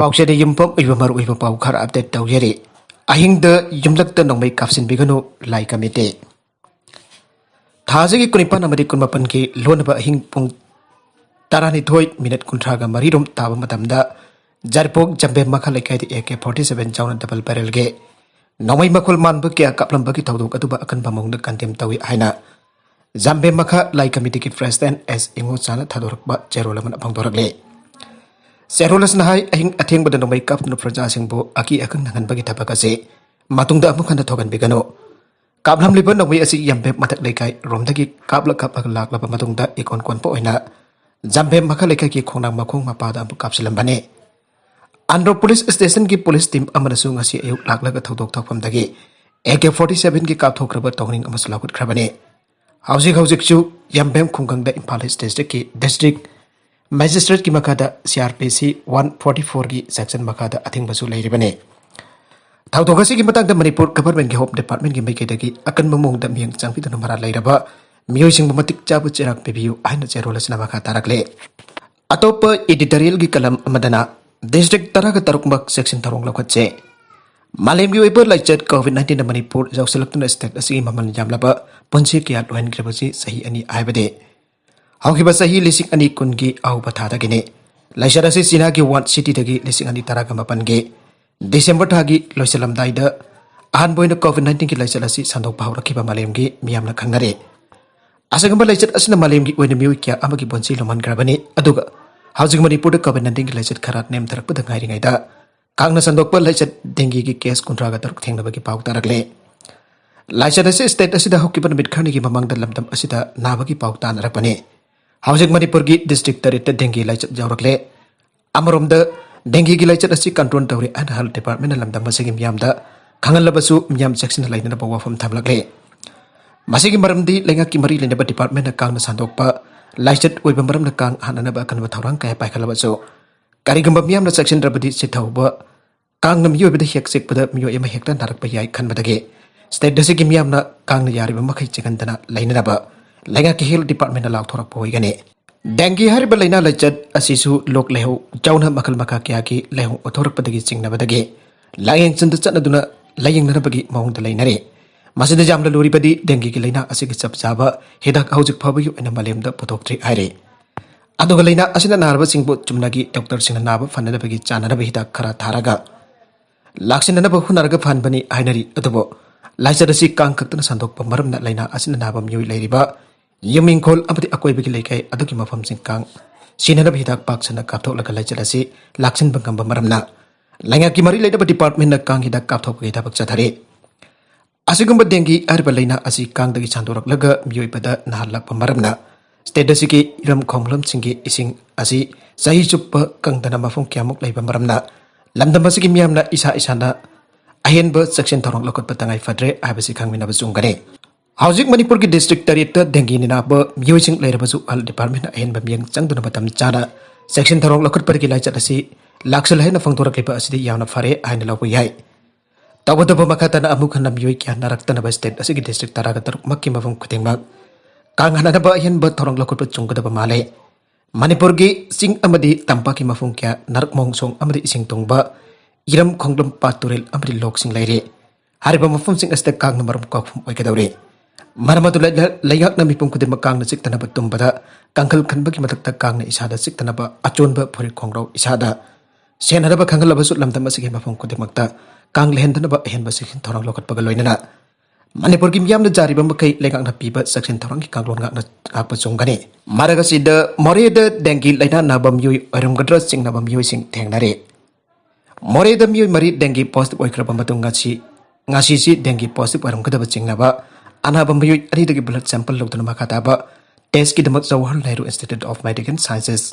पाउचेद युमपम उइबमर उइब पाउ खर update तौजरी अहिंग the युमलक नोंमै काफसिन बिगनो lie committee थाजगी कुनिपान अमदि कुनमपन की लोनबा अहिंग पुंग 12 मिनट कुंथ्रागा मरीरुम ताब मतमदा जरपोक जम्बे मखा लेकाय AK-47 चाउन डबल बैरल गे नोंमै मखुल मानब क्या कापलंबगी थौदोक अदुबा अकन बमंग कंटेम तवी हाइना जम्बे मखा लाई कमिटी की प्रेसिडेंट एस इंगो चाना थादोरकबा चेरोलमन फंगदोरकले सेरोलस नहाय अहिंग अथेंग बदन नोंमै कापन प्रजा सिंबो अकी अकन नंगनबगी थबक असे मातुंगदा अमुखन थोगन बिगनो कापलम लिबन नोंमै असि यम्बे मथक लेकाय रोमदगी कापला कापक लाकलबा मतुंगदा इकोन कोनपो ओइना जम्बे मखा लेकाय की खोंगना मखोंग मपादा अमु कापसिलंबने आंध्र पुलिस स्टेशन की पुलिस टीम अमनसु ngasi ayuk laklaga thodok thokpamdagi AK-47 की कापथोक्रब तौनिंग अमस लाकुटख्रबने हौजिक चु यम्बेम खुंगंगदा इम्फाल ईस्ट डिस्ट्रिक्ट की डिस्ट्रिक्ट मैजिस्ट्रेट की मखादा CRPC 144 की सेक्शन मखादा अथिंगबसु लेरिबने थौदोगसी की मतंगदा मणिपुर गवर्नमेंट की होम डिपार्टमेंट की मैकेदगी अकन ममोंगदा मियंग चांगपिदन मरा लेरबा मियोइसिंग मतिक चाबु चिराक पेबियु आइना चेरोलसना मखा तारकले अतोप एडिटोरियल की कलम मदना डिस्ट्रिक्ट तरह तरुकमक सेक्शन थरोंग लखचे मालेम की वेपर लाइचत कोविड-19 मणिपुर जौसलक्तुन स्टेट असि ममन यामलबा पंचे किया लोहन ग्रेबसी सही अनि आइबदे हौखिबा सही लिसिंग अनि कुनगी आउबा थादगिने लाइचत असि सिना की वन सिटी दगी लिसिंग अनि तरागा मपनगे डिसेंबर थागी लोइसलमदाइदा अहानबोइन कोविड-19 की लाइचत असि संदोक भावरखिबा मालेम की मियामना खंगरे असगंबा लाइचत असना मालेम की ओइन मिउ किया अमगी पंचे लोमन ग्रबने अदुगा हौजिक मणिपुर कोविड-19 की लाइचत खरा नेम थरकपद गाइरिङैदा कांगना संदोकपा लाइचत डेंगी की केस कुंट्रागा तरुक थेंगनबगी पाउ तारकले लाइचत असे स्टेट असिदा हौकिबन मिटखरनि की ममंगदा लमदम असिदा नाबगी पाउ तानरपने हौजिक मणिपुर की डिस्ट्रिक्ट तरेट डेंगी लाइचत जावरकले अमरोमदा डेंगी की लाइचत असि कंट्रोल तौरे अन हेल्थ डिपार्टमेंट लमदम मसगी मियामदा खंगलबसु मियाम सेक्शन लाइनना बवाफम थमलकले मसगी मरमदी लेंगा की मरी लेनबा डिपार्टमेंट कांगना संदोकपा लाइचत ओइबा मरमना कांग हाननबा अकनबा थौरांग काय पाइखलबसु करिगंबा मियामना सेक्शन रबदी सिथौबा कांगना मियोबदा हेक सेकपदा मियो एमा हेक्ता नारकपा याय खनबदगे स्टेट दसिगी मियामना कांगना यारिबा मखै चिकनदना लाइननबा लेंगा की हेल्थ डिपार्टमेंट लाउथोरक पोइगने डेंगी हरिबा लाइना लाइचत असिसु लोक लेहौ जाउना मखल मखा क्या की लेहौ ओथोरकपदगी चिंगनबदगे लायेंग चंद चनदुना लायेंगनबगी मौंगदा लाइनरे मसिदा जामला लोरिबदी डेंगी की लाइना असिगी चपचाबा हिदाक हौजिक फबगी ओइना मालेमदा पुथोक्ट्रि आइरे अदुगा लाइना असिना नारबा सिंगबु चुमनागी डॉक्टर सिंगना नाबा फनदबगी चाननबा हिदाक खरा थारागा लाक्सिननबा हुनरगा फनबनी आइनरी अदुबो लाइचदसी कांग खक्तन संदोकपा मरमना लाइना असिना नाबा मियोइ लेरिबा यमिंखोल अमदि अकोइबगी लेकै अदुगी मफमसिंग कांग सिननबा हिदाक पाक्सना कापथोकलगा लाइचदसी लाक्सिन बंगंबा मरमना लाइना की मरी लेदबा डिपार्टमेंट ना कांग हिदाक कापथोकगी थबक चथरे असिगुंबा डेंगी अरबा लाइना असि कांगदगी चांदोरकलगा मियोइबदा नाहलकपा मरमना स्टेट की इरम खोंगलम सिंगी इसिंग असि सही चुप कंगदना मफम क्यामुक लेबा मरमना लमदम असि मियामना इसा इसाना अहेनब सेक्शन थरोंग लकोट पतंगाई फद्रे आबसि खांगमिनबा जुंगरे हौजिक मणिपुर की डिस्ट्रिक्ट तरेट डेंगी निनाब मियोइसिंग लेरबसु हेल्थ डिपार्टमेंट अहेनब मियंग चंगदना मतम चाना सेक्शन थरोंग लकोट पदगी लाइचत असि लाक्सल हैना फंगदोरकलेबा असि यावना फरे आइना लौबा याय तबदब मखातना अमुखना मियोइ क्या नरक्तनबा स्टेट असि डिस्ट्रिक्ट तरागा तरुक मक्की मफम खुदिंगमक कांगहानबा अहिनबा थोरंग लकोट चुंगदबा माले मणिपुर की सिंग अमदि तंपा की मफुंग क्या नरक मोंगसोंग अमदि इसिंग तोंगबा इरम खोंगलम पातुरेल अमदि लोकसिंग लेरे हारिबा मफुम सिंग अस्ते कांगना मरम कोखुम ओइगदौरे मरमदु लैगकना मिपुम खुदिम कांगना सिक्तनबा तुंबदा कांखल खनबगी मथक्ता कांगना इसादा सिक्तनबा अचोनबा फुरि खोंगरौ इसादा सेनरबा खंगलबसु लमदम असigi मफुम खुदिमक्ता कांग लेहनदनबा अहेनबा सेक्शन थोरंग लकोटपगा लोइनना मणिपुर की मियामना जारिबा मखै लेगांगना पीबा सेक्शन थोरंग की कांगलोन गांगना आकपा चोंगने मारगसिद मोरेद डेंगी लाइना नाबा मियोइ अरमगद्र सिंगनाबा मियोइ सिंग थेंगनारे मोरेद मियोइ मरी डेंगी पॉजिटिव ओइख्रबा मतुंग ngasi si डेंगी पॉजिटिव अरमगदबा चिंगनाबा अनाबा मियोइ अरिदगी ब्लड सैंपल लौदना मखाताबा टेस्ट की दमक Jawaharlal Nehru institute of medical sciences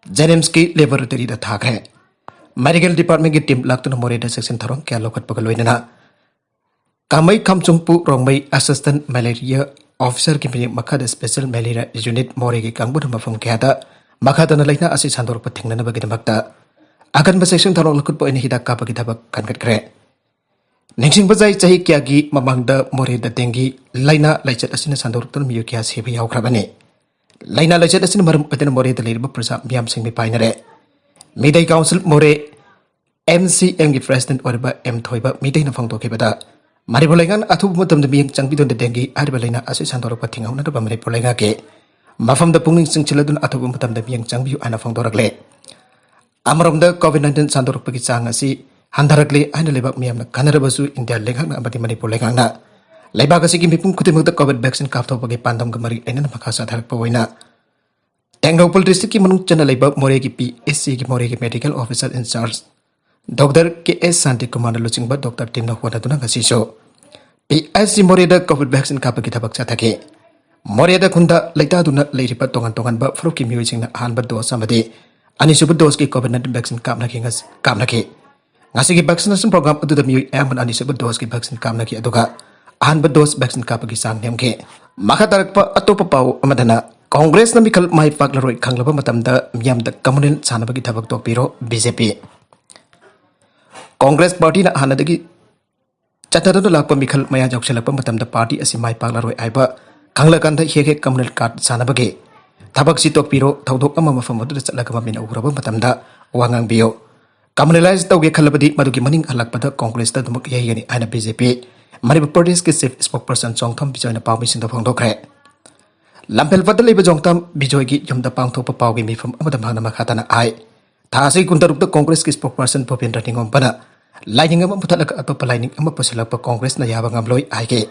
JNIMS की लेबोरेटरी दा थाखरे मेडिकल डिपार्टमेंट की टीम लाक्तुना मोरेद सेक्शन थोरंग क्या लोकटपगा लोइनना कामई खामचुंगपु रोंगमई असिस्टेंट मलेरिया ऑफिसर की मिनिंग मखादा स्पेशल मलेरिया यूनिट मोरे की कांगबुन मफम क्यादा मखादना लाइना असि सांदोरप थेंगनबगिदमक्ता अगनबा सेक्शन थोरंग लकुटपो इन हिदाक कापगी थबक खनगटखरे निंगसिंग बजाई चाही क्या की ममांगदा मोरेदा डेंगी लाइना लाइचत असिना सांदोरतन मियो क्या सेबि यावख्रबने लाइना लाइचत असिना मरम अतन मोरेदा लेरबा प्रजा मियाम सिंग पाइनरे मेदई काउंसिल मोरे MCM की प्रेसिडेंट और एम थोइबा मीटिंग फोंदोखिबदा मणिपुर लेंगान अथुब मतम मियंग चंगबिदोन देंगी आरिबा लेना असे सांदोरक थिंगाउना दबा मणिपुर लेंगा के मफम द पुंगिंग सिंगचिलदुन अथुब मतम मियंग चंगबियु आना फोंदोरकले अमरमद कोविड-19 सांदोरकपगी चांग असि हंधरकले आइना लेबाक मियामना खनरबसु इंडिया लेंगांना अमदि मणिपुर लेंगांना लेबाक असि मिपुं खुदिमक कोविड वैक्सीन कापथोपगे पांदम गमरी लेना मखा साथरकप ओइना टेंगलोपल डिस्ट्रिक्ट की मनुंग चना लेबाक मोरे की PSC की मोरे की medical officer incharge doctor KS Shanti Kumar लुचिंग डॉक्टर टीम होना गसीसो PSC मोरेद कोविड वैक्सीन कापगी थबक चाथके मोरेद खुंदा लेतादुना लेरिबा तोंगन तोंगन फ्रूट की मियोइसिंगना अहानब डोज अमदि अनिसुब डोज की कोविड-19 वैक्सीन कामनके ngasi vaccination program aduda mioi aman anisub dose ki vaccine kamnaki aduga ahanba dose vaccine kapagi sang nemke makha tarakpa atopa pau amadana congress na mikal mai paklaroi khanglaba matamda miyamda communal sanabagi thabak topiro BJP congress party na hanadagi chatadadu lakpa mikal maya jokselapa matamda party asi mai paklaroi aiba khanglakanda hege communal card sanabagi thabak si topiro thodok ama mafam adu chatlaga mamina uraba matamda wangang bio communalise तौगे खलबदी मदुगी मनिंग हलकपद कांग्रेस ता दुमक ययगनी आना BJP Manipur Pradesh के चीफ स्पोकपर्सन जोंगथम बिजोयना पावमी सिंद फोंदोखरे लंपेलपद लेब जोंगथम बिजोयगी युमदा पांगथोप पावगी मिफम अमदा मांगना मखाताना आय थासे कुंतरुक कांग्रेस के स्पोकपर्सन भूपेंद्र निंगोमपना लाइनिंग अम पुथलक अतोप लाइनिंग अम पुसलक कांग्रेस ना याबा ngamloi आयगे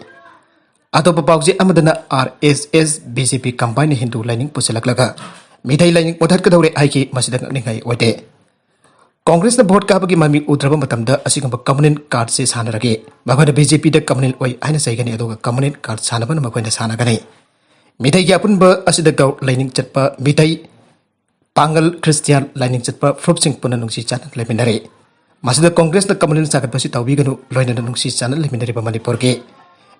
अतोप पावजी अमदना RSS BJP कंबाइन हिंदू लाइनिंग पुसलकलगा मिथै लाइनिंग ओथाटकदौरे आयगे मसिदक निंगाई ओइते कांग्रेस ने भोट काबगी ममी उद्रब मतमदा असिगंब कम्युनल कार्ड से सानरगे मखोइना BJP द कम्युनल ओइ आइना सैगनी अदुगा कम्युनल कार्ड सानबन मखोइना सानगने मिथै यापुनब असिद गौ लाइनिंग चटपा मिथै पांगल क्रिस्टियन लाइनिंग चटपा फ्रुपसिंग पुना नुंसी चान लेमिनरे मसिद कांग्रेस द कम्युनल सागतपसि तौबिगनु लोइना नुंसी चान लेमिनरे मणिपुर के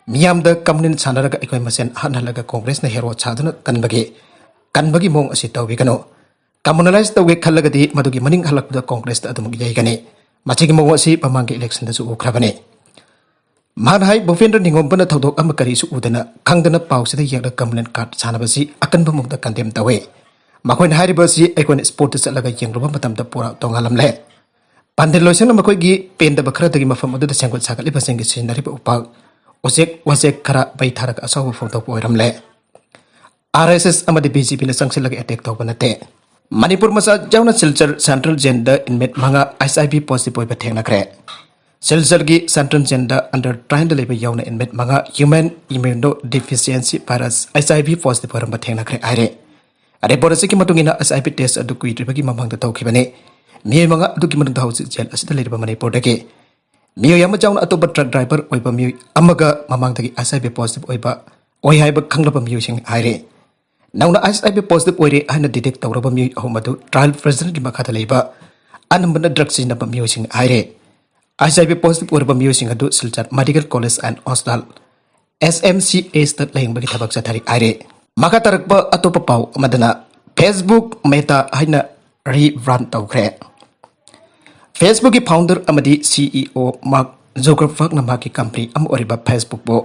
मियाम द कम्युनल सानरगा इकोइ मसेन हनलगा कांग्रेस न हेरो छादन कनबगी मोंग असि तौबिगनु कम्युनलाइज तौगे खलगदी मदुगी मनिंग हलकपद कांग्रेस ता अदुमक यैगने मचिगी मोंग असि पमांगे इलेक्शन दसु उखरबने मानहाई भूपेंद्र निंगोमपना थौदोक अम करिसु Udhna खंगदना पाउसिदा Yogoda communal card सानबसि अकनब मुंगदा condemn तवे मखोइन हारिबसि एकोन स्पोर्ट चलगा यंगरुब मतमदा पुरा तोंगालमले पांडेल लोइसन मखोइगी पेंदब खरदगी मफम अदुदा सेंगोत सागलिबा सेंगे सिनरिबा उपाल ओजेक खरा बैथारक असौ फोंदोक ओइरमले RSS अमदि BJP ने संगसिलगा अटैक तौबनते मणिपुर मसा जाउना सिलचर सेंट्रल जेल इनमेट मंगा SIV पॉजिटिव ओइबा थेंगनाख्रे सिलचर की सेंट्रल जेल अंडर ट्रायल लेबा याउना इनमेट मंगा human immunodeficiency virus SIV positive ओरम थेंगनाख्रे आइरे रिपोर्ट से की मतुंगिना SIV टेस्ट अदु कुइद्रिबगी ममंगदा तौखिबने मिय मंगा अदुकी मनुंग हाउस जेल असिदा लेबा मणिपुर दगे मिय याम जाउना अतोब ट्रक ड्राइवर ओइबा मिय अमगा ममंगदगी SIV पॉजिटिव ओइबा ओइ हाइबा खंगलबा मियसिंग आइरे नाउना SIV पॉजिटिव ओइरे हाइना डिटेक्ट तौरबा मिय अहमदु ट्रायल प्रेसिडेंट की मखादा लेबा अनंबना ड्रग सिनबा मियसिंग आइरे SIV पॉजिटिव ओरबा मियसिंग अदु Silchar medical college and hospital SMCH ता लेंबगी थबक चथारी आइरे मखा तरकबा अतोप पाउ अमदना फेसबुक मेटा हाइना रीब्रांड तौखरे फेसबुक की फाउंडर अमदी CEO मार्क जुकरबर्ग ना माकी कंपनी अम ओरिबा फेसबुक बो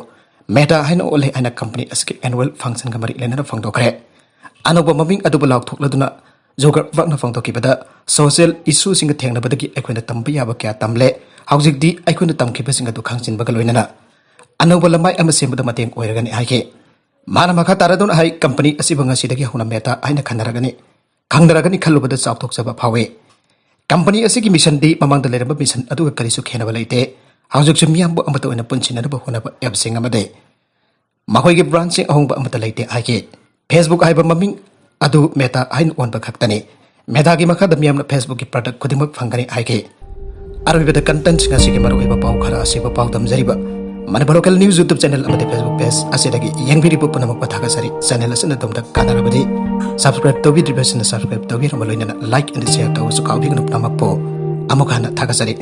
मेटा हाइना ओले हाइना कंपनी असके एनुअल फंक्शन का मरी लेना फंगदोखरे अनोबा ममिंग अदुबा लाउथोकलदुना जुकरबर्ग ना फंगदोकिबदा सोशल इशू सिंग थेंगनबदगी अखोइना तंबा याबा क्या तमले हौजिकदी अखोइना तमखिबसिंग अदु खांगचिनबगा लोइना अनोबा लमाय अमा सेमबदा mateंग ओइरगनि हाइके माना मखा तारादुन हाइ कंपनी असिबा ngasiदगी हुना मेटा हाइना खनरगनि खंगदरगनि खल्लुबदा चावथोकसबा फावे कंपनी असिगी मिशन दी ममांगदा लेरबा मिशन अदुगा करिसु खेनबा लेते हौजिक मियामबो अमता ओइना पुनसिनबा होनबा एपसिंग अमदे मखोइगी ब्रांचिंग अहोंबा अमता लेते हाइके फेसबुक हाइबा ममिंग अदु मेटा हाइन ओनबा खक्तने मेटागी मखादा मियामना फेसबुक की प्रोडक्ट खुदिमक फंगनि हाइके अरबिबदा कंटेंट ngasiगी मरुइबा पाउ खरा असिबा पाउ तमजरिबा Manipur local news YouTube channel अमदे फेसबुक पेज असिदगी यंगबिरिबु पुनमक पथागा सरी चैनल असिना तमदा कानारबदी सब्सक्राइब तोबिद्रिबसिना सब्सक्राइब तोबिरम लोइना लाइक एंड शेयर तौसु काउबिगनु पुनमक पो अमुखाना थागा सरी